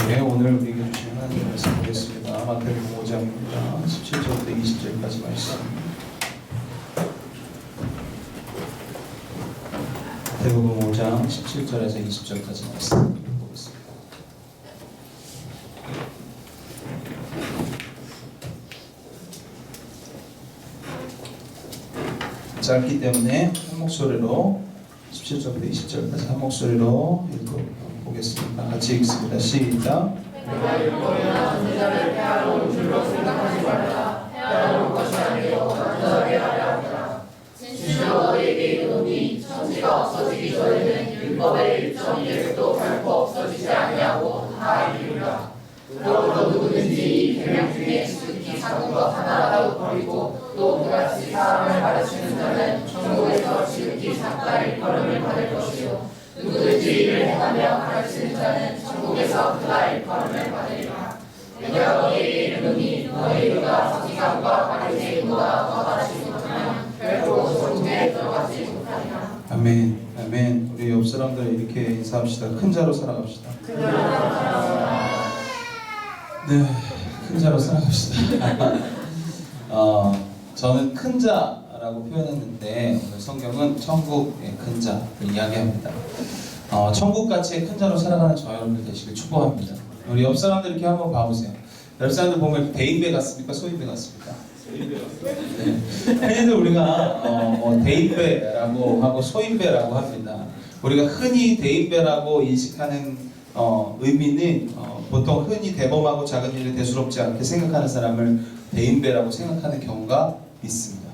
함께 오늘 우리에게 주신 하나님의 말씀 보겠습니다. 마태복음 5장입니다. 17절부터 20절까지 말씀. 마태복음 5장 17절에서 20절까지 말씀 보겠습니다. 짧기 때문에 한 목소리로 17절부터 20절까지 한 목소리로 읽어보겠습니다. 같이 읽습니다. 시작. 내가 일거리나 제자를 폐하러 온 줄로 생각하지 말라. 폐하러 온 것이 아니요 완전하게 하려 함이라. 진실로 너희에게 이르노니 천지가 없어지기 전에는 율법의 일정 예수도 결코 없어지지 아니하고 다 이루리라. 그러므로 누구든지 이 계명 중에 지극히 작은 것 하나라도 버리고 또 그같이 사람을 가르치는 자는 천국에서 지극히 작다 일컬음을 받을 것이요 누구든지 이를 행하며 가르치는 자는 천국에서 크다 일컬음을 받으리라. 내가 너희에게 이르노니 너희가 서기관과 바리새인보다 더 가르치지 못하면 결코 천국에 들어가지 못하리라. 아멘. 아멘. 우리 옆 사람들 이렇게 인사합시다. 큰 자로 살아갑시다. 네, 큰 자로 살아갑시다. 저는 큰 자라고 표현했는데 오늘 성경은 천국의 큰 자를 이야기합니다. 천국같이 큰 자로 살아가는 저 여러분들 되시길 축복합니다. 우리 옆 사람들 이렇게 한번 봐보세요. 옆 사람들 보면 대인배 같습니까? 소인배 같습니까? 네. 흔히들 우리가 대인배라고 하고 소인배라고 합니다. 우리가 흔히 대인배라고 인식하는 의미는 보통 흔히 대범하고 작은 일을 대수롭지 않게 생각하는 사람을 대인배라고 생각하는 경우가 있습니다.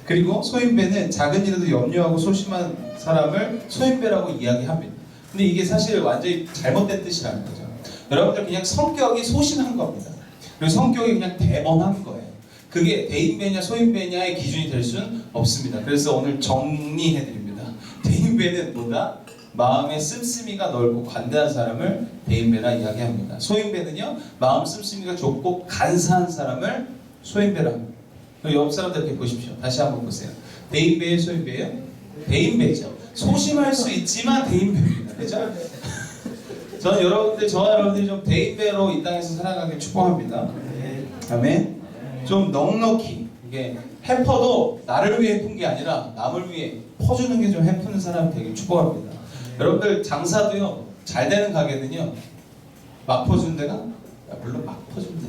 그리고 소인배는 작은 일에도 염려하고 소심한 사람을 소인배라고 이야기합니다. 근데 이게 사실 완전히 잘못된 뜻이라는 거죠. 여러분들 그냥 성격이 소심한 겁니다. 그리고 성격이 그냥 대범한 거예요. 그게 대인배냐 소인배냐의 기준이 될 수는 없습니다. 그래서 오늘 정리해드립니다. 대인배는 뭐다? 마음의 씀씀이가 넓고 관대한 사람을 대인배라 이야기합니다. 소인배는요, 마음 씀씀이가 좁고 간사한 사람을 소인배라 합니다. 옆 사람들 이렇게 보십시오. 다시 한번 보세요. 대인배예요, 소인배예요? 대인배죠. 소심할 수 있지만 대인배입니다. 그죠? 저는 저와 여러분들이 좀 대인배로 이 땅에서 살아가길 축복합니다. 아멘. 좀 넉넉히 이게 해퍼도 나를 위해 해픈 게 아니라 남을 위해 퍼주는 게 좀 해프는 사람이 되길 축복합니다. 여러분들 장사도요, 잘 되는 가게는요, 막 퍼주는 데가 물론 막 퍼주는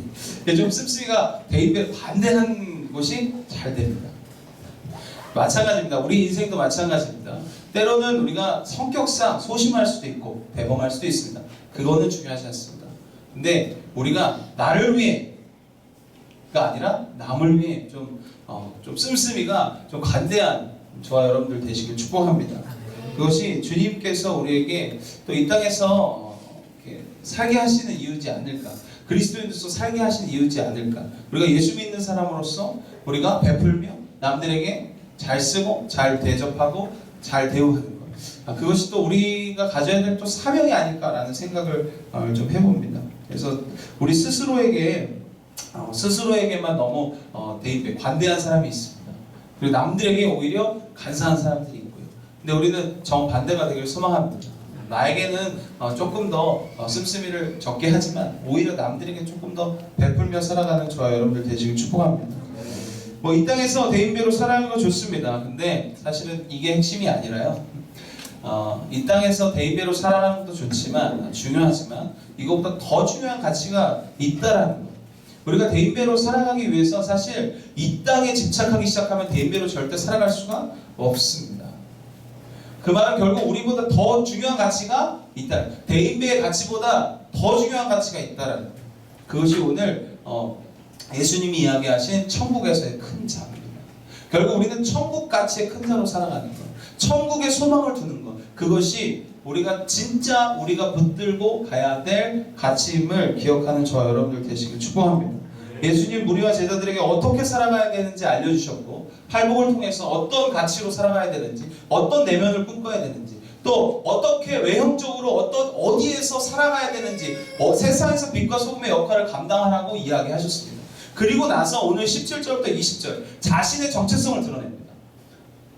데 좀 씁쓸이가 대인배 반대하는 곳이 잘 됩니다. 마찬가지입니다. 우리 인생도 마찬가지입니다. 때로는 우리가 성격상 소심할 수도 있고 대범할 수도 있습니다. 그거는 중요하지 않습니다. 근데 우리가 나를 위해가 아니라 남을 위해 좀 씀씀이가 좀 관대한 저와 여러분들 되시길 축복합니다. 그것이 주님께서 우리에게 또 이 땅에서 살게 하시는 이유지 않을까, 그리스도인으로서 살게 하시는 이유지 않을까. 우리가 예수 믿는 사람으로서 우리가 베풀며 남들에게 잘 쓰고 잘 대접하고 잘 대우하는 것, 그것이 또 우리가 가져야 될 또 사명이 아닐까라는 생각을 좀 해봅니다. 그래서 우리 스스로에게만 너무 대인배 관대한 사람이 있습니다. 그리고 남들에게 오히려 간사한 사람들이 있고요. 근데 우리는 정반대가 되길 소망합니다. 나에게는 조금 더 씀씀이를 적게 하지만 오히려 남들에게 조금 더 베풀며 살아가는 저와 여러분들 되시길 축복합니다. 이 땅에서 대인배로 살아가는 건 좋습니다. 근데 사실은 이게 핵심이 아니라요. 이 땅에서 대인배로 살아가는 것도 좋지만 중요하지만 이것보다 더 중요한 가치가 있다라는 거예요. 우리가 대인배로 살아가기 위해서 사실 이 땅에 집착하기 시작하면 대인배로 절대 살아갈 수가 없습니다. 그 말은 결국 우리보다 더 중요한 가치가 있다. 대인배의 가치보다 더 중요한 가치가 있다라는 거예요. 그것이 오늘 예수님이 이야기하신 천국에서의 큰 자입니다. 결국 우리는 천국 가치의 큰 자로 살아가는 것, 천국에 소망을 두는 것, 그것이 우리가 진짜 우리가 붙들고 가야 될 가치임을 기억하는 저와 여러분들 되시길 축복합니다. 예수님 무리와 제자들에게 어떻게 살아가야 되는지 알려주셨고, 팔복을 통해서 어떤 가치로 살아가야 되는지, 어떤 내면을 꿈꿔야 되는지, 또 어떻게 외형적으로 어디에서 살아가야 되는지, 세상에서 빛과 소금의 역할을 감당하라고 이야기하셨습니다. 그리고 나서 오늘 17절부터 20절 자신의 정체성을 드러냅니다.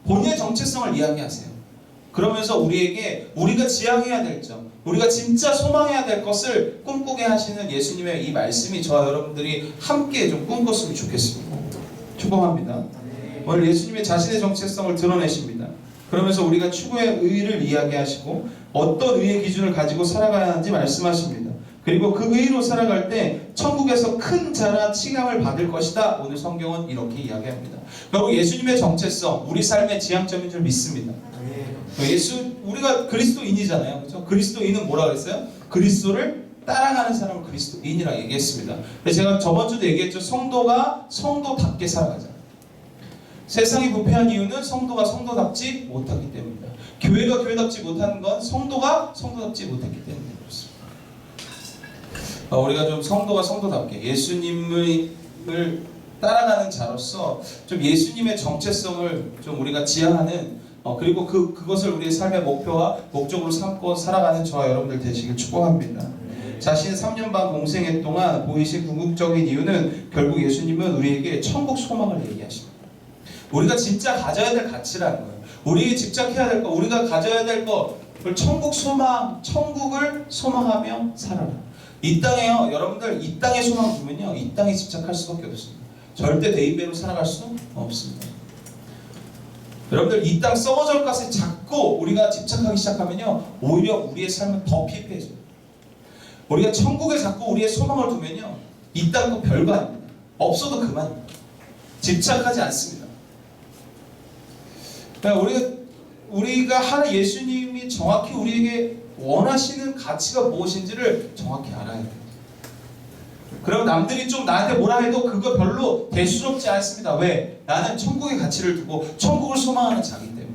본인의 정체성을 이야기하세요. 그러면서 우리에게 우리가 지향해야 될 점, 우리가 진짜 소망해야 될 것을 꿈꾸게 하시는 예수님의 이 말씀이 저와 여러분들이 함께 좀 꿈꿨으면 좋겠습니다. 축복합니다. 오늘 예수님의 자신의 정체성을 드러내십니다. 그러면서 우리가 추구의 의를 이야기하시고 어떤 의의 기준을 가지고 살아가야 하는지 말씀하십니다. 그리고 그 의로 살아갈 때 천국에서 큰 자라 칭함을 받을 것이다. 오늘 성경은 이렇게 이야기합니다. 결국 예수님의 정체성, 우리 삶의 지향점인 줄 믿습니다. 우리가 그리스도인이잖아요. 그렇죠? 그리스도인은 뭐라 그랬어요? 그리스도를 따라가는 사람을 그리스도인이라고 얘기했습니다. 근데 제가 저번 주도 얘기했죠. 성도가 성도답게 살아가자. 세상이 부패한 이유는 성도가 성도답지 못하기 때문이다. 교회가 교회답지 못하는 건 성도가 성도답지 못했기 때문에 그렇습니다. 우리가 좀 성도가 성도답게 예수님을 따라가는 자로서 좀 예수님의 정체성을 좀 우리가 지향하는 그리고 그것을 우리의 삶의 목표와 목적으로 삼고 살아가는 저와 여러분들 되시길 축복합니다. 자신의 3년 반 공생애 동안 보이신 궁극적인 이유는 결국 예수님은 우리에게 천국 소망을 얘기하십니다. 우리가 진짜 가져야 될 가치라는 거예요. 우리에게 집착해야 될 것, 우리가 가져야 될 것, 천국 소망, 천국을 소망하며 살아라. 이 땅에요, 여러분들 이 땅에 소망 두면요, 이 땅에 집착할 수밖에 없습니다. 절대 대인배로 살아갈 수 없습니다. 여러분들 이 땅 썩어질 것에 자꾸 우리가 집착하기 시작하면요, 오히려 우리의 삶은 더 피폐해져요. 우리가 천국에 자꾸 우리의 소망을 두면요, 이 땅도 별거 아닙니다. 없어도 그만입니다. 집착하지 않습니다. 그러니까 우리가 하는 예수님이 정확히 우리에게 원하시는 가치가 무엇인지를 정확히 알아야 돼요. 그럼 남들이 좀 나한테 뭐라 해도 그거 별로 대수롭지 않습니다. 왜? 나는 천국의 가치를 두고 천국을 소망하는 자이기 때문에.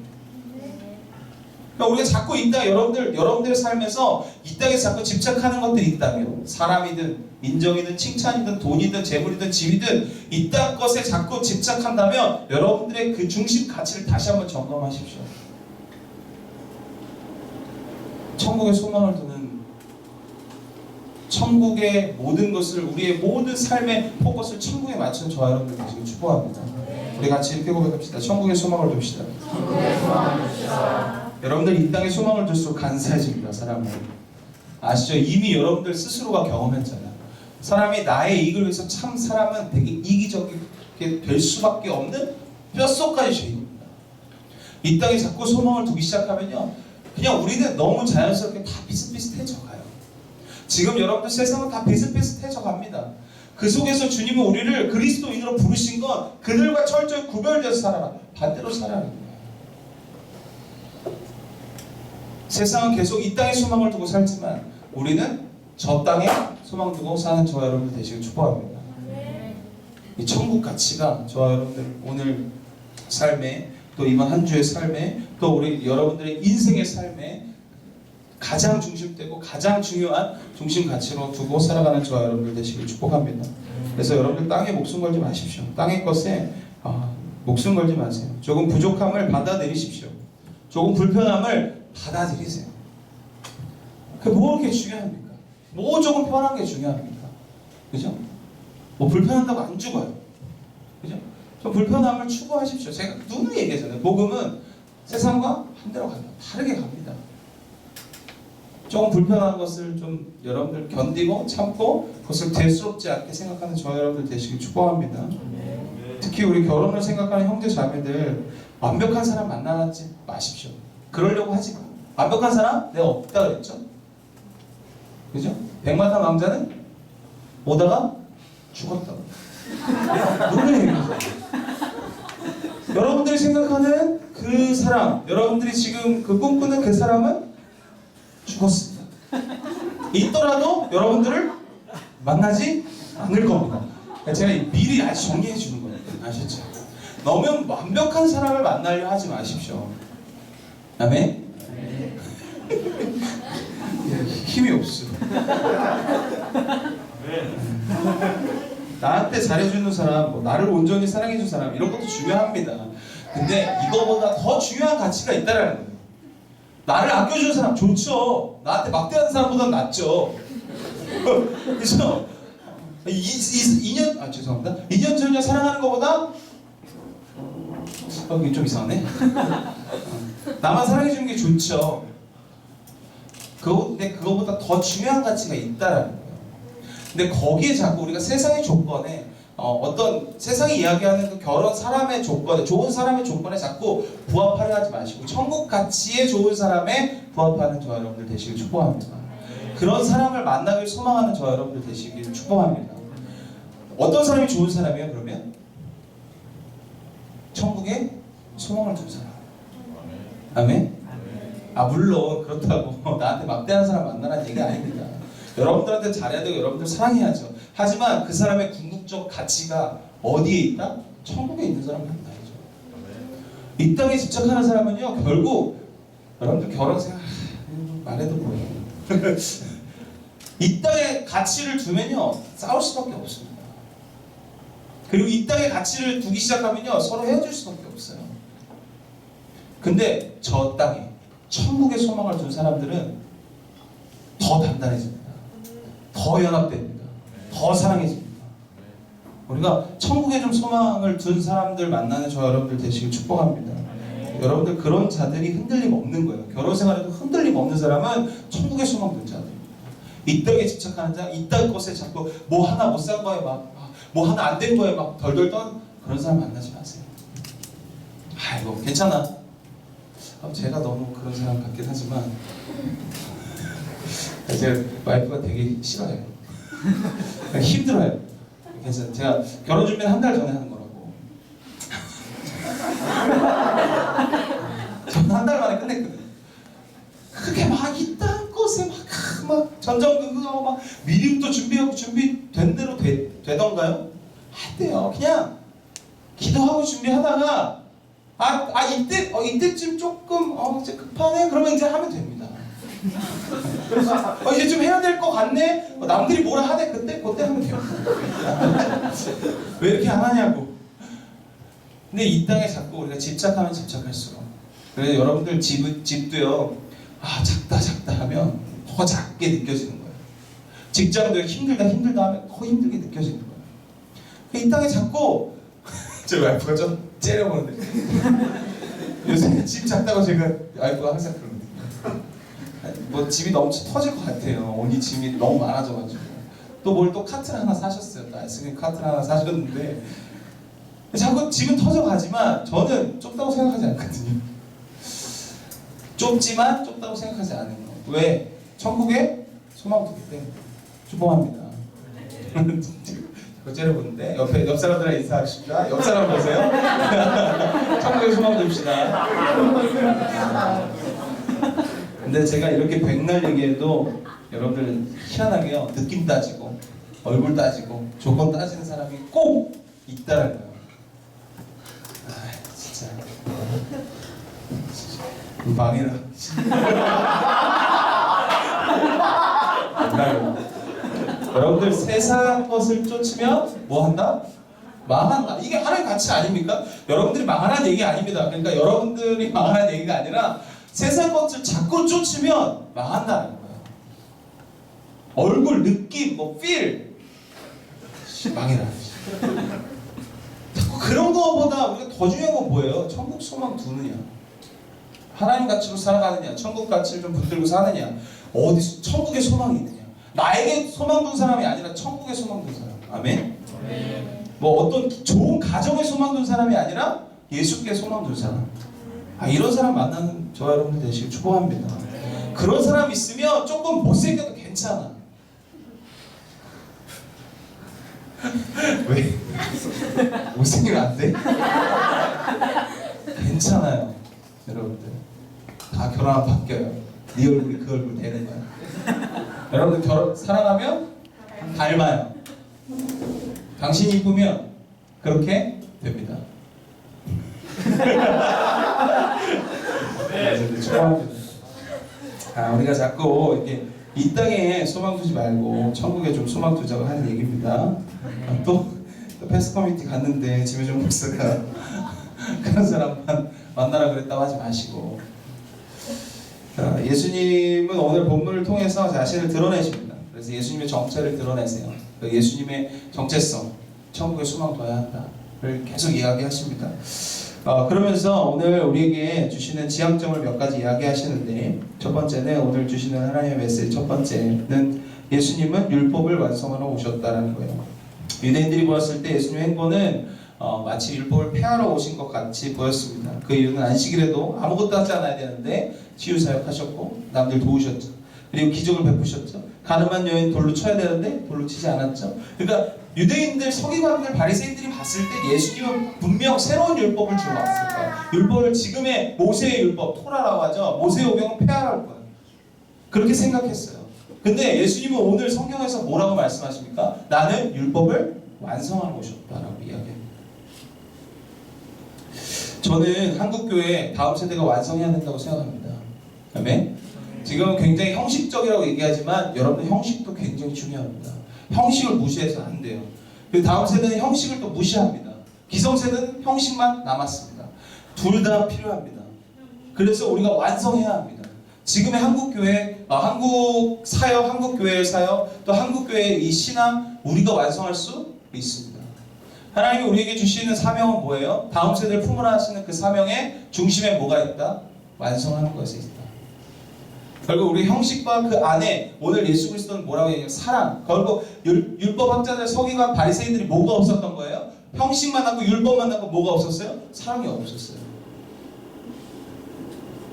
그러니까 우리가 자꾸 이 땅, 여러분들의 삶에서 이 땅에 자꾸 집착하는 것들이 있다면, 사람이든 인정이든 칭찬이든 돈이든 재물이든 집이든 이 땅 것에 자꾸 집착한다면 여러분들의 그 중심 가치를 다시 한번 점검하십시오. 천국의 소망을 두는, 천국의 모든 것을, 우리의 모든 삶의 포커스를 천국에 맞추는 저와 여러분들 되시길 축복합니다. 우리 같이 이렇게 고백합시다. 천국의 소망을 둡시다. 여러분들 이 땅에 소망을 둘수록 간사해집니다. 사람은 아시죠? 이미 여러분들 스스로가 경험했잖아요. 사람이 나의 이익을 위해서 참 사람은 되게 이기적이게 될 수밖에 없는 뼛속까지 죄인입니다. 이 땅에 자꾸 소망을 두기 시작하면요, 그냥 우리는 너무 자연스럽게 다 비슷비슷해져 가요. 지금 여러분들 세상은 다 비슷비슷해져 갑니다. 그 속에서 주님은 우리를 그리스도인으로 부르신 건 그들과 철저히 구별돼서 살아라, 반대로 살아라. 세상은 계속 이 땅에 소망을 두고 살지만 우리는 저 땅에 소망 두고 사는 저와 여러분들 되시길 축복합니다. 이 천국 가치가 저와 여러분들 오늘 삶에, 또 이번 한 주의 삶에, 또 우리 여러분들의 인생의 삶에 가장 중심되고 가장 중요한 중심 가치로 두고 살아가는 저와 여러분들 되시길 축복합니다. 그래서 여러분들 땅에 목숨 걸지 마십시오. 땅의 것에 목숨 걸지 마세요. 조금 부족함을 받아들이십시오. 조금 불편함을 받아들이세요. 그게 뭐 그렇게 중요합니까? 뭐 조금 편한 게 중요합니까? 그죠? 뭐 불편한다고 안 죽어요. 그죠? 좀 불편함을 추구하십시오. 제가 누누이 얘기하잖아요. 복음은 세상과 반대로 갑니다. 다르게 갑니다. 조금 불편한 것을 좀 여러분들 견디고 참고 그것을 대수롭지 않게 생각하는 저와 여러분들 되시길 축복합니다. 특히 우리 결혼을 생각하는 형제 자매들, 완벽한 사람 만나지 마십시오. 그러려고 하지 마. 완벽한 사람 내가 없다 그랬죠? 그죠? 백마탄 왕자는 오다가 죽었다. 누구의 얘기죠? 여러분들이 생각하는 그 사람, 여러분들이 지금 그 꿈꾸는 그 사람은 죽었습니다. 있더라도 여러분들을 만나지 않을 겁니다. 제가 미리 아주 정리해 주는 거예요. 아셨죠? 너무 완벽한 사람을 만나려 하지 마십시오. 아멘? 힘이 없어. 나한테 잘해주는 사람, 뭐 나를 온전히 사랑해주는 사람, 이런 것도 중요합니다. 근데 이거보다 더 중요한 가치가 있다라는 거예요. 나를 아껴주는 사람 좋죠. 나한테 막대하는 사람보다는 낫죠. 그래서 2년 전에 사랑하는 것보다 이게 좀 이상하네. 나만 사랑해주는 게 좋죠. 근데 그거보다 더 중요한 가치가 있다라는 거예요. 근데 거기에 자꾸 우리가 세상의 조건에 어떤 세상이 이야기하는 그 결혼 사람의 조건에, 좋은 사람의 조건에 자꾸 부합하려 하지 마시고 천국 가치에 좋은 사람에 부합하는 저 여러분들 되시길 축복합니다. 그런 사람을 만나길 소망하는 저 여러분들 되시길 축복합니다. 어떤 사람이 좋은 사람이에요? 그러면 천국에 소망을 둔 사람. 아멘? 물론 그렇다고 나한테 막대한 사람 만나라는 얘기 아닙니다. 여러분들한테 잘해야 되고 여러분들 사랑해야죠. 하지만 그 사람의 궁극적 가치가 어디에 있다? 천국에 있는 사람 만나야죠. 이 땅에 집착하는 사람은요, 결국 여러분들 결혼 생각 말해도 뭐예요. 이 땅에 가치를 두면요, 싸울 수밖에 없습니다. 그리고 이 땅에 가치를 두기 시작하면요, 서로 헤어질 수밖에 없어요. 근데 저 땅에 천국의 소망을 둔 사람들은 더 단단해집니다. 더 연합됩니다. 더 사랑해집니다. 우리가 천국에 좀 소망을 둔 사람들 만나는 저 여러분들 되시길 축복합니다. 여러분들 그런 자들이 흔들림 없는 거예요. 결혼 생활에도 흔들림 없는 사람은 천국의 소망 둔 자들입니다. 이 땅에 집착하는 자, 이 땅 것에 자꾸 뭐 하나 못 산 거에 뭐 하나 안 된 거에 막 덜덜 떤 그런 사람 만나지 마세요. 아이고 괜찮아. 제가 너무 그런 사람 같긴 하지만 제 와이프가 되게 싫어요. 힘들어요. 그래서 제가 결혼 준비는 한 달 전에 하는 거라고. 저는 한 달 만에 끝냈거든요. 그게 막 이딴 것에 막 전전긍긍하고 막 미리부터 준비하고 준비된 대로 되던가요? 할때요. 그냥 기도하고 준비하다가 이때쯤 조금 이제 급하네. 그러면 이제 하면 됩니다. 이제 좀 해야 될 것 같네. 남들이 뭐라 하대. 그때 하면 돼요. 왜 이렇게 안 하냐고. 근데 이 땅에 자꾸 우리가 집착하면 집착할수록, 그래서 여러분들 집도요. 작다 하면 더 작게 느껴지는 거예요. 직장도 힘들다 하면 더 힘들게 느껴지는 거예요. 이 땅에 자꾸 제 와이프가 좀 째려보는데 요새 집 작다고 제가 와이프가 항상 그러거든요. 뭐 집이 너무 터질 것 같아요. 언니 짐이 너무 많아져가지고 또 뭘 또 카트를 하나 사셨어요. 또 아이스크림 카트를 하나 사셨는데 자꾸 집은 터져가지만 저는 좁다고 생각하지 않거든요. 좁지만 좁다고 생각하지 않은 거. 왜? 천국에 소망 두기 때문에 축복합니다. 째려보는데 옆 사람들랑 인사하십시다. 옆 사람 보세요. 천국에 소망 둡시다. 근데 제가 이렇게 백날 얘기해도 여러분들 희한하게요, 느낌 따지고 얼굴 따지고 조건 따지는 사람이 꼭 있다는 거예요. 진짜 망해라. 여러분들 세상 것을 쫓으면 뭐 한다? 망한다. 이게 하나의 가치 아닙니까? 여러분들이 망하라는 얘기 아닙니다. 그러니까 여러분들이 망하라는 얘기가 아니라 세상 것을 자꾸 쫓으면 망한다는 거예요. 얼굴, 느낌, feel 망해라. 자꾸 그런 거보다 우리가 더 중요한 건 뭐예요? 천국 소망 두느냐, 하나님 가치로 살아가느냐, 천국 가치를 좀 붙들고 사느냐, 어디서 천국의 소망이 있느냐. 나에게 소망 둔 사람이 아니라 천국의 소망 둔 사람. 아멘? 뭐 어떤 좋은 가정의 소망 둔 사람이 아니라 예수께 소망 둔 사람. 이런 사람 만나는 저와 여러분들 되시길 축복합니다. 그런 사람 있으면 조금 못생겨도 괜찮아. 왜? 못생기면 안 돼? 괜찮아요. 여러분들 다 결혼하면 바뀌어요. 네 얼굴이 그 얼굴 되는 거야. 여러분들 사랑하면 닮아요. 당신이 이쁘면 그렇게 됩니다. 우리가 자꾸 이렇게 이 땅에 소망 두지 말고 천국에 좀 소망 두자고 하는 얘기입니다. 또 패스 커뮤니티 갔는데 지메종 목사가 그런 사람만 만나라 그랬다고 하지 마시고, 예수님은 오늘 본문을 통해서 자신을 드러내십니다. 그래서 예수님의 정체를 드러내세요. 예수님의 정체성, 천국에 소망 둬야 한다를 계속 이야기하십니다. 그러면서 오늘 우리에게 주시는 지향점을 몇 가지 이야기하시는데, 첫 번째는 오늘 주시는 하나님의 메시지 첫 번째는 예수님은 율법을 완성하러 오셨다라는 거예요. 유대인들이 보았을 때 예수님의 행보는 마치 율법을 폐하러 오신 것 같이 보였습니다. 그 이유는 안식일에도 아무것도 하지 않아야 되는데 치유사역하셨고 남들 도우셨죠. 그리고 기적을 베푸셨죠. 가늠한 여인 돌로 쳐야 되는데 돌로 치지 않았죠. 그러니까 유대인들, 서기관들, 바리새인들이 봤을 때 예수님은 분명 새로운 율법을 주러 왔을 거예요. 율법을 지금의 모세의 율법, 토라라고 하죠. 모세의 오경은 폐하할 거예요. 그렇게 생각했어요. 근데 예수님은 오늘 성경에서 뭐라고 말씀하십니까? 나는 율법을 완성하러 오셨다라고 이야기합니다. 저는 한국교회 다음 세대가 완성해야 된다고 생각합니다. 아멘? 지금 굉장히 형식적이라고 얘기하지만 여러분들 형식도 굉장히 중요합니다. 형식을 무시해서 안 돼요. 그리고 다음 세대는 형식을 또 무시합니다. 기성세대는 형식만 남았습니다. 둘 다 필요합니다. 그래서 우리가 완성해야 합니다. 지금의 한국교회, 한국 사역, 한국교회의 사역, 또 한국교회의 이 신앙 우리가 완성할 수 있습니다. 하나님이 우리에게 주시는 사명은 뭐예요? 다음 세대를 품으라 하시는 그 사명의 중심에 뭐가 있다? 완성하는 것이 있다. 결국 우리 형식과 그 안에 오늘 예수 그리스도는 뭐라고 얘기해요? 사랑. 결국 율법학자들, 서기관, 바리새인들이 뭐가 없었던 거예요? 형식만 하고 율법만 하고 뭐가 없었어요? 사랑이 없었어요.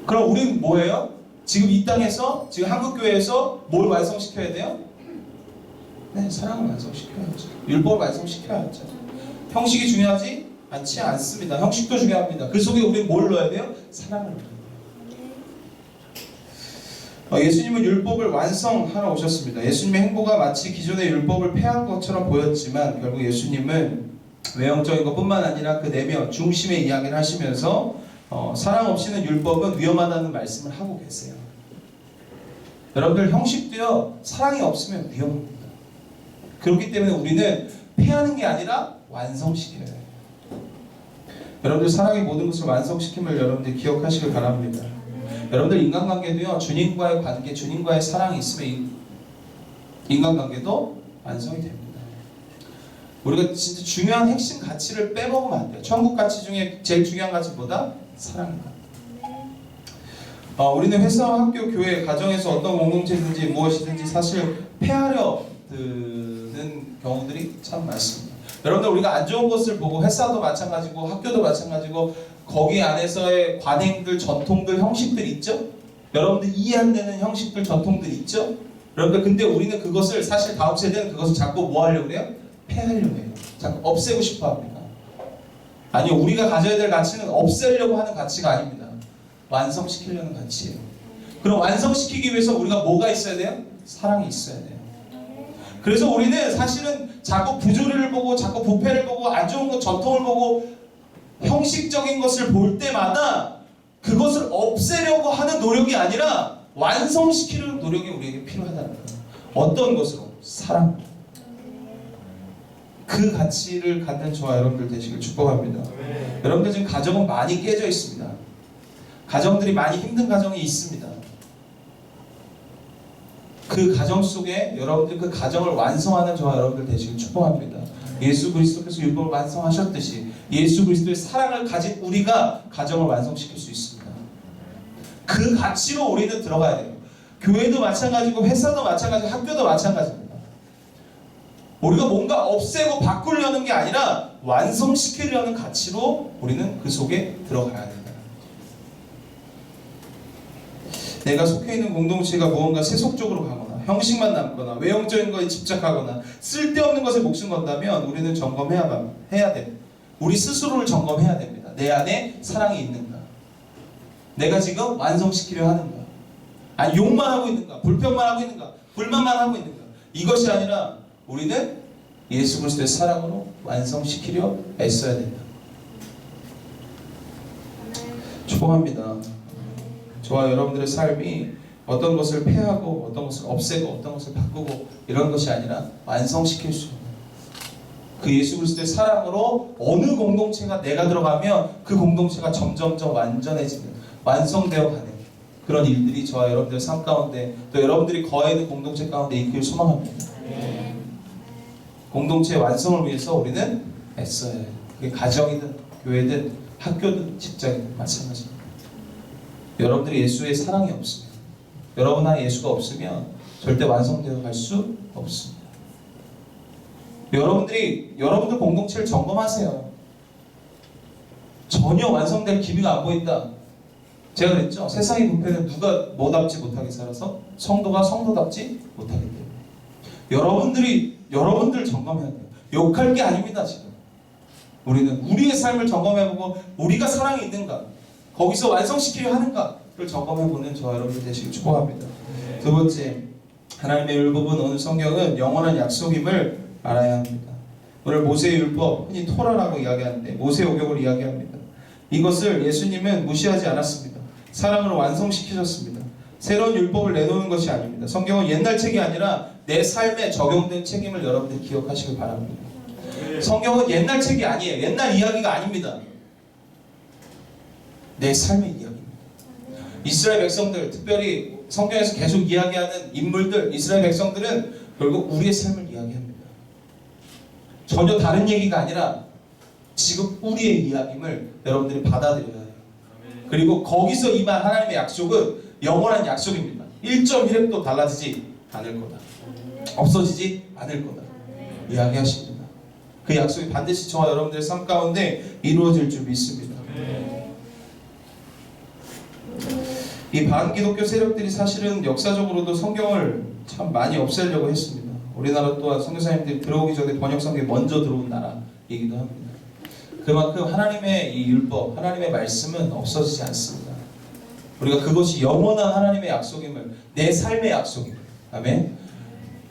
그럼 우리는 뭐예요? 지금 이 땅에서, 지금 한국교회에서 뭘 완성시켜야 돼요? 네, 사랑을 완성시켜야죠. 율법을 완성시켜야죠. 형식이 중요하지 않지 않습니다. 형식도 중요합니다. 그 속에 우리는 뭘 넣어야 돼요? 사랑을 넣어야 돼요. 예수님은 율법을 완성하러 오셨습니다. 예수님의 행보가 마치 기존의 율법을 폐한 것처럼 보였지만 결국 예수님은 외형적인 것뿐만 아니라 그 내면 중심의 이야기를 하시면서 사랑 없이는 율법은 위험하다는 말씀을 하고 계세요. 여러분들 형식도요, 사랑이 없으면 위험합니다. 그렇기 때문에 우리는 폐하는 게 아니라 완성시켜야 해요. 여러분들 사랑의 모든 것을 완성시킴을 여러분들 기억하시길 바랍니다. 여러분들 인간관계도요, 주님과의 관계, 주님과의 사랑이 있으면 인간관계도 완성이 됩니다. 우리가 진짜 중요한 핵심 가치를 빼먹으면 안 돼요. 천국 가치 중에 제일 중요한 가치보다 사랑입니다. 우리는 회사와 학교, 교회, 가정에서 어떤 공동체든지 무엇이든지 사실 폐하려 드는 경우들이 참 많습니다. 여러분들 우리가 안 좋은 것을 보고 회사도 마찬가지고 학교도 마찬가지고 거기 안에서의 관행들, 전통들, 형식들 있죠? 여러분들 이해 안 되는 형식들, 전통들 있죠? 여러분들 근데 우리는 그것을 사실 다음 세대는 그것을 자꾸 뭐 하려고 해요? 폐하려고 해요. 자꾸 없애고 싶어 합니다. 아니요, 우리가 가져야 될 가치는 없애려고 하는 가치가 아닙니다. 완성시키려는 가치예요. 그럼 완성시키기 위해서 우리가 뭐가 있어야 돼요? 사랑이 있어야 돼요. 그래서 우리는 사실은 자꾸 부조리를 보고 자꾸 부패를 보고 안 좋은 것, 전통을 보고 형식적인 것을 볼 때마다 그것을 없애려고 하는 노력이 아니라 완성시키려는 노력이 우리에게 필요하다는 거예요. 어떤 것으로? 사랑. 그 가치를 갖는 저와 여러분들 되시길 축복합니다. 여러분들 지금 가정은 많이 깨져 있습니다. 가정들이 많이 힘든 가정이 있습니다. 그 가정 속에 여러분들 그 가정을 완성하는 저와 여러분들 되시길 축복합니다. 예수 그리스도께서 율법을 완성하셨듯이 예수 그리스도의 사랑을 가진 우리가 가정을 완성시킬 수 있습니다. 그 가치로 우리는 들어가야 돼요. 교회도 마찬가지고 회사도 마찬가지고 학교도 마찬가지입니다. 우리가 뭔가 없애고 바꾸려는 게 아니라 완성시키려는 가치로 우리는 그 속에 들어가야 된다. 내가 속해 있는 공동체가 무언가 세속적으로 가거나 형식만 남거나 외형적인 것에 집착하거나 쓸데없는 것에 목숨 건다면 우리는 점검해야 됩니다. 우리 스스로를 점검해야 됩니다. 내 안에 사랑이 있는가? 내가 지금 완성시키려 하는가? 아니 욕만 하고 있는가? 불평만 하고 있는가? 불만만 하고 있는가? 이것이 아니라 우리는 예수 그리스도의 사랑으로 완성시키려 애써야 된다. 축복합니다. 저와 여러분들의 삶이 어떤 것을 폐하고 어떤 것을 없애고 어떤 것을 바꾸고 이런 것이 아니라 완성시킬 수 있는 그 예수 그리스도의 사랑으로 어느 공동체가 내가 들어가면 그 공동체가 점점점 완전해지는 완성되어 가는 그런 일들이 저와 여러분들의 삶 가운데 또 여러분들이 거하는 공동체 가운데 있기를 소망합니다. 공동체의 완성을 위해서 우리는 애써야 해요. 그게 가정이든 교회든 학교든 직장이든 마찬가지입니다. 여러분들이 예수의 사랑이 없으면, 여러분 안에 예수가 없으면 절대 완성되어 갈 수 없습니다. 여러분들 공동체를 점검하세요. 전혀 완성될 기미가 안 보인다. 제가 그랬죠. 세상의 부패는 누가 뭐답지 못하게 살아서 성도가 성도답지 못하기 때문에 여러분들 점검해야 돼요. 욕할 게 아닙니다. 지금 우리는 우리의 삶을 점검해보고 우리가 사랑이 있는가, 거기서 완성시키려 하는가를 점검해보는 저와 여러분들 되시길 축복합니다. 두 번째, 하나님의 율법은 오늘 성경은 영원한 약속임을 알아야 합니다. 오늘 모세의 율법, 흔히 토라라고 이야기하는데 모세 오경을 이야기합니다. 이것을 예수님은 무시하지 않았습니다. 사랑으로 완성시키셨습니다. 새로운 율법을 내놓는 것이 아닙니다. 성경은 옛날 책이 아니라 내 삶에 적용된 책임을 여러분들 기억하시길 바랍니다. 성경은 옛날 책이 아니에요. 옛날 이야기가 아닙니다. 내 삶의 이야기입니다. 이스라엘 백성들, 특별히 성경에서 계속 이야기하는 인물들, 이스라엘 백성들은 결국 우리의 삶을 이야기합니다. 전혀 다른 얘기가 아니라 지금 우리의 이야기임을 여러분들이 받아들여야 해요. 그리고 거기서 임한 하나님의 약속은 영원한 약속입니다. 1.1획도 달라지지 않을 거다. 없어지지 않을 거다. 이야기하십니다. 그 약속이 반드시 저와 여러분들의 삶 가운데 이루어질 줄 믿습니다. 이 반기독교 세력들이 사실은 역사적으로도 성경을 참 많이 없애려고 했습니다. 우리나라 또한 선교사님들이 들어오기 전에 번역성경이 먼저 들어온 나라이기도 합니다. 그만큼 하나님의 이 율법, 하나님의 말씀은 없어지지 않습니다. 우리가 그것이 영원한 하나님의 약속임을, 내 삶의 약속임을, 아멘.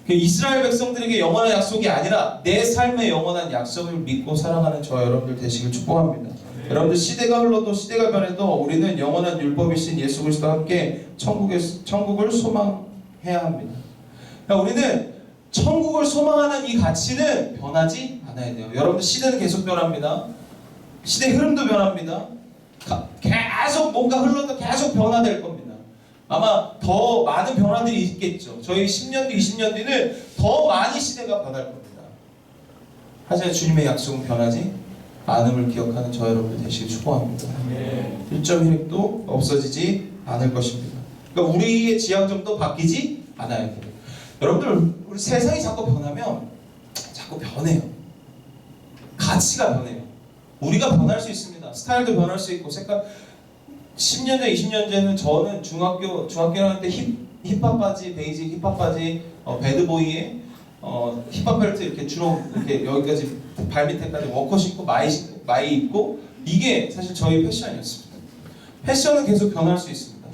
그 이스라엘 백성들에게 영원한 약속이 아니라 내 삶의 영원한 약속을 믿고 살아가는 저와 여러분들 되시길 축복합니다. 여러분들 시대가 흘러도 시대가 변해도 우리는 영원한 율법이신 예수 그리스도와 함께 천국을 소망해야 합니다. 그러니까 우리는 천국을 소망하는 이 가치는 변하지 않아야 돼요. 여러분들 시대는 계속 변합니다. 시대 흐름도 변합니다. 계속 뭔가 흘러도 계속 변화될 겁니다. 아마 더 많은 변화들이 있겠죠. 저희 10년 뒤, 20년 뒤는 더 많이 시대가 변할 겁니다. 하지만 주님의 약속은 변하지 않음을 기억하는 저 여러분들 되시길 축복합니다. 1.1획도 없어지지 않을 것입니다. 그러니까 우리의 지향점도 바뀌지 않아야 돼요. 여러분들, 우리 세상이 자꾸 변하면 자꾸 변해요. 가치가 변해요. 우리가 변할 수 있습니다. 스타일도 변할 수 있고 색깔. 10년 전, 20년 전에는 저는 중학교 다닐 때 힙합 바지, 베이직 힙합 바지, 배드보이에 힙합 벨트 이렇게 주로 이렇게 여기까지 발 밑에까지 워커 입고 마이 입고, 이게 사실 저희 패션이었습니다. 패션은 계속 변할 수 있습니다.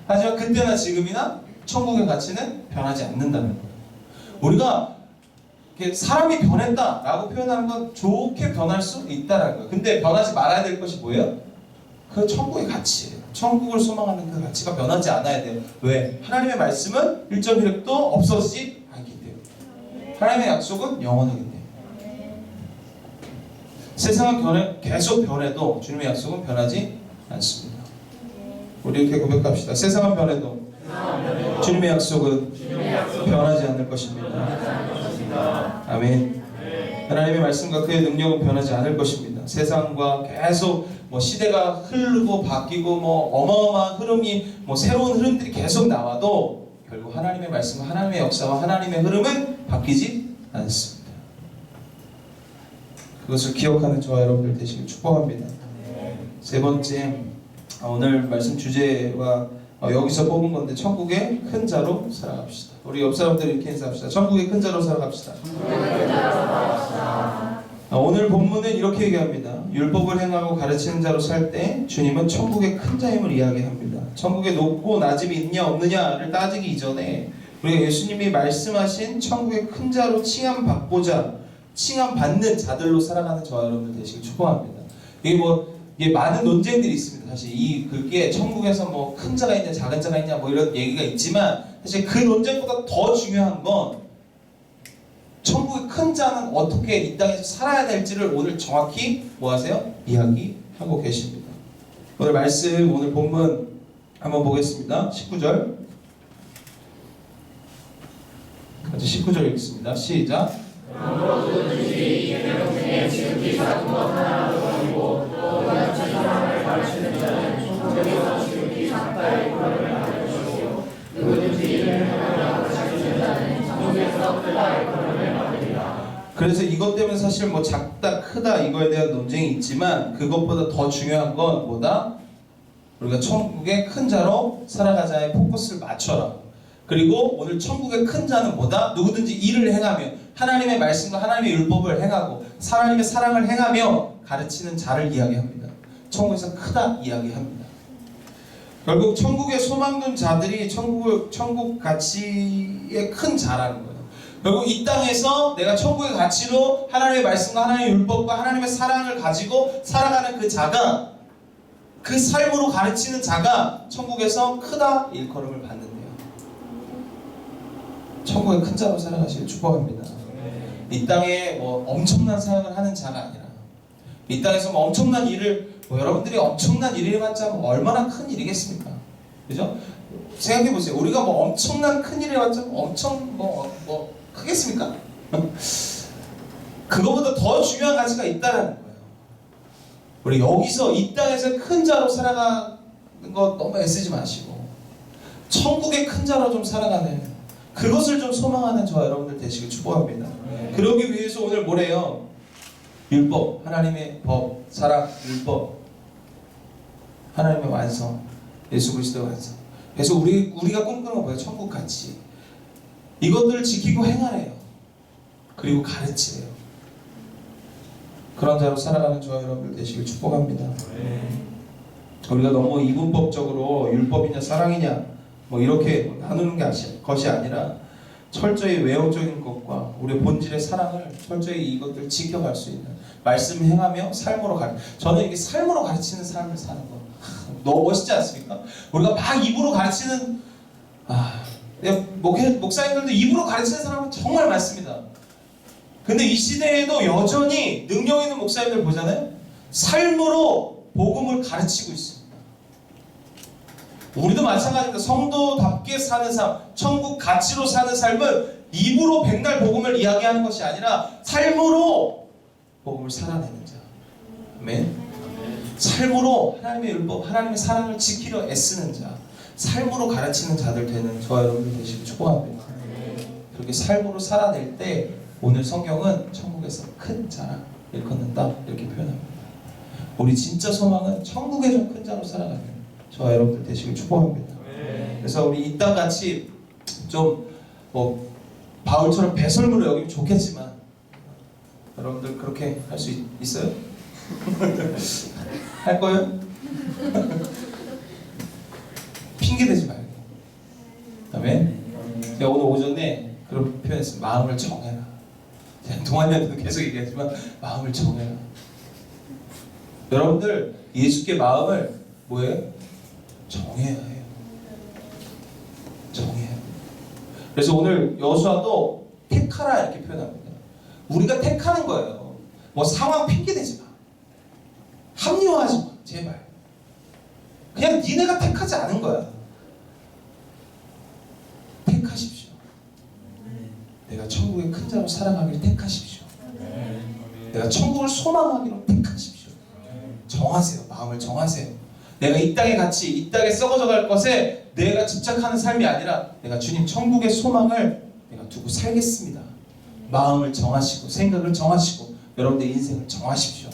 하지만 그때나 지금이나 천국의 가치는 변하지 않는다는 거예요. 우리가 사람이 변했다라고 표현하는 건 좋게 변할 수 있다라는 거예요. 근데 변하지 말아야 될 것이 뭐예요? 그 천국의 가치예요. 천국을 소망하는 그 가치가 변하지 않아야 돼요. 왜? 하나님의 말씀은 1.1획도 없어지지 않기 때문에. 하나님의 약속은 영원하기 때문에. 세상은 계속 변해도 주님의 약속은 변하지 않습니다. 우리 이렇게 고백합시다. 세상은 변해도 주님의 약속은 변하지 않을 것입니다. 아멘. 하나님의 말씀과 그의 능력은 변하지 않을 것입니다. 세상과 계속 시대가 흐르고 바뀌고 어마어마한 흐름이 새로운 흐름들이 계속 나와도 결국 하나님의 말씀과 하나님의 역사와 하나님의 흐름은 바뀌지 않습니다. 그것을 기억하는 저와 여러분들 되시길 축복합니다. 세 번째, 오늘 말씀 주제와 여기서 뽑은 건데, 천국의 큰 자로 살아갑시다. 우리 옆 사람들 이렇게 인사합시다. 천국의 큰 자로 살아갑시다. 오늘 본문은 이렇게 얘기합니다. 율법을 행하고 가르치는 자로 살 때 주님은 천국의 큰 자임을 이야기합니다. 천국에 높고 낮음이 있냐 없느냐를 따지기 이전에 우리가 예수님이 말씀하신 천국의 큰 자로 칭함받는 자들로 살아가는 저와 여러분들 되시길 축복합니다. 이게 많은 논쟁들이 있습니다. 사실 그게 천국에서 큰 자가 있냐 작은 자가 있냐 이런 얘기가 있지만, 사실 그 논쟁보다 더 중요한 건 천국의 큰 자는 어떻게 이 땅에서 살아야 될지를 오늘 정확히 이야기하고 계십니다. 오늘 말씀, 오늘 본문 한번 보겠습니다. 19절. 같이 19절 읽겠습니다. 시작. 아무로 누구든지 이 생명 중에 지극히 작은 것 하나라도 아니고 또 그래서 이것 때문에 사실 뭐 작다 크다 이거에 대한 논쟁이 있지만 그것보다 더 중요한 건 뭐다? 우리가 천국의 큰 자로 살아가자에 포커스를 맞춰라. 그리고 오늘 천국의 큰 자는 뭐다? 누구든지 일을 행하며 하나님의 말씀과 하나님의 율법을 행하고 하나님의 사랑을 행하며 가르치는 자를 이야기합니다. 천국에서 크다 이야기합니다. 결국 천국에 소망둔 자들이 천국 가치의 큰 자라는 거예요. 결국 이 땅에서 내가 천국의 가치로 하나님의 말씀과 하나님의 율법과 하나님의 사랑을 가지고 살아가는 그 자가, 그 삶으로 가르치는 자가 천국에서 크다 일컬음을 받는데요. 천국의 큰 자로 살아가시길 축복합니다. 이 땅에 뭐 엄청난 사역을 하는 자가 아니라 이 땅에서 뭐 엄청난 일을 여러분들이 엄청난 일을 해봤자 뭐 얼마나 큰 일이겠습니까? 그죠? 생각해보세요. 우리가 뭐 엄청난 큰 일을 해봤자 엄청 뭐 크겠습니까? 그거보다 더 중요한 가치가 있다는 거예요. 우리 여기서 이 땅에서 큰 자로 살아가는 거 너무 애쓰지 마시고 천국의 큰 자로 좀 살아가는 그것을 좀 소망하는 저와 여러분들 되시길 축복합니다. 그러기 위해서 오늘 뭐래요? 율법, 하나님의 법, 사랑, 율법, 하나님의 완성, 예수 그리스도의 완성. 그래서 우리가 꿈꾸는 건 뭐예요? 천국 가치. 이것들을 지키고 행하래요. 그리고 가르치래요. 그런 자로 살아가는 저와 여러분들 되시길 축복합니다. 우리가 너무 이분법적으로 율법이냐 사랑이냐 뭐 이렇게 나누는 것이 아니라 철저히 외형적인 것과 우리의 본질의 사랑을 철저히 이것들을 지켜갈 수 있는 말씀 행하며 삶으로 저는 이게 삶으로 가르치는 삶을 사는 거 너무 멋있지 않습니까? 우리가 막 입으로 가르치는 목사님들도 입으로 가르치는 사람은 정말 많습니다. 근데 이 시대에도 여전히 능력 있는 목사님들 보잖아요. 삶으로 복음을 가르치고 있습니다. 우리도 마찬가지입니다. 성도답게 사는 삶, 천국 가치로 사는 삶은 입으로 백날 복음을 이야기하는 것이 아니라 삶으로 복음을 살아내는 자. 아멘. 삶으로 하나님의 율법, 하나님의 사랑을 지키려 애쓰는 자, 삶으로 가르치는 자들 되는 저와 여러분들 되시길 축복합니다. 그렇게 삶으로 살아낼 때 오늘 성경은 천국에서 큰 자라 일컫는다 이렇게 표현합니다. 우리 진짜 소망은 천국의 좀 큰 자로 살아가는 저와 여러분들 되시길 축복합니다. 그래서 우리 이 땅 같이 좀 바울처럼 배설물을 여기면 좋겠지만 여러분들 그렇게 할 수 있어요? 할 거예요? 핑계 대지 말고. 그다음에 제가 오늘 오전에 그런 표현했어요. 마음을 정해라. 동안에도 계속 얘기하지만 마음을 정해라. 여러분들 예수께 마음을 뭐예요? 정해야 해요. 정해야 해요. 그래서 오늘 여호수아도 택하라 이렇게 표현합니다. 우리가 택하는 거예요. 뭐 상황 핑계 대지 마. 합리화하지 마. 제발. 그냥 니네가 택하지 않은 거야. 택하십시오. 내가 천국의 큰 자로 살아가기를 택하십시오. 내가 천국을 소망하기로 택하십시오. 정하세요. 마음을 정하세요. 내가 이 땅의 가치, 이 땅에 썩어져 갈 것에 내가 집착하는 삶이 아니라 내가 주님 천국의 소망을 내가 두고 살겠습니다. 마음을 정하시고 생각을 정하시고 여러분들의 인생을 정하십시오.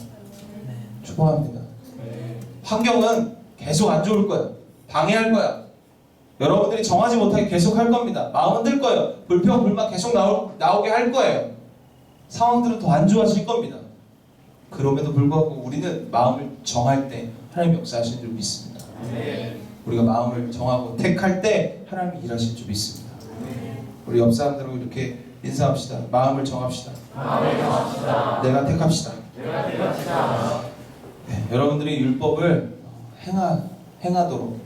축복합니다. 환경은 계속 안 좋을 거야. 방해할 거야. 여러분들이 정하지 못하게 계속 할 겁니다. 마음 흔들 거예요. 불평, 불만 계속 나오게 할 거예요. 상황들은 더 안 좋아질 겁니다. 그럼에도 불구하고 우리는 마음을 정할 때 하나님 역사하시는 줄 믿습니다. 우리가 마음을 정하고 택할 때 하나님이 일하실 줄 믿습니다. 우리 옆 사람들하고 이렇게 인사합시다. 마음을 정합시다. 내가 택합시다. 네, 여러분들이 율법을 행하도록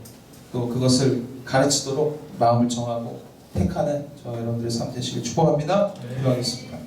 또 그것을 가르치도록 마음을 정하고 택하는 저 여러분들의 삶 되시길 축복합니다. 기도하겠습니다.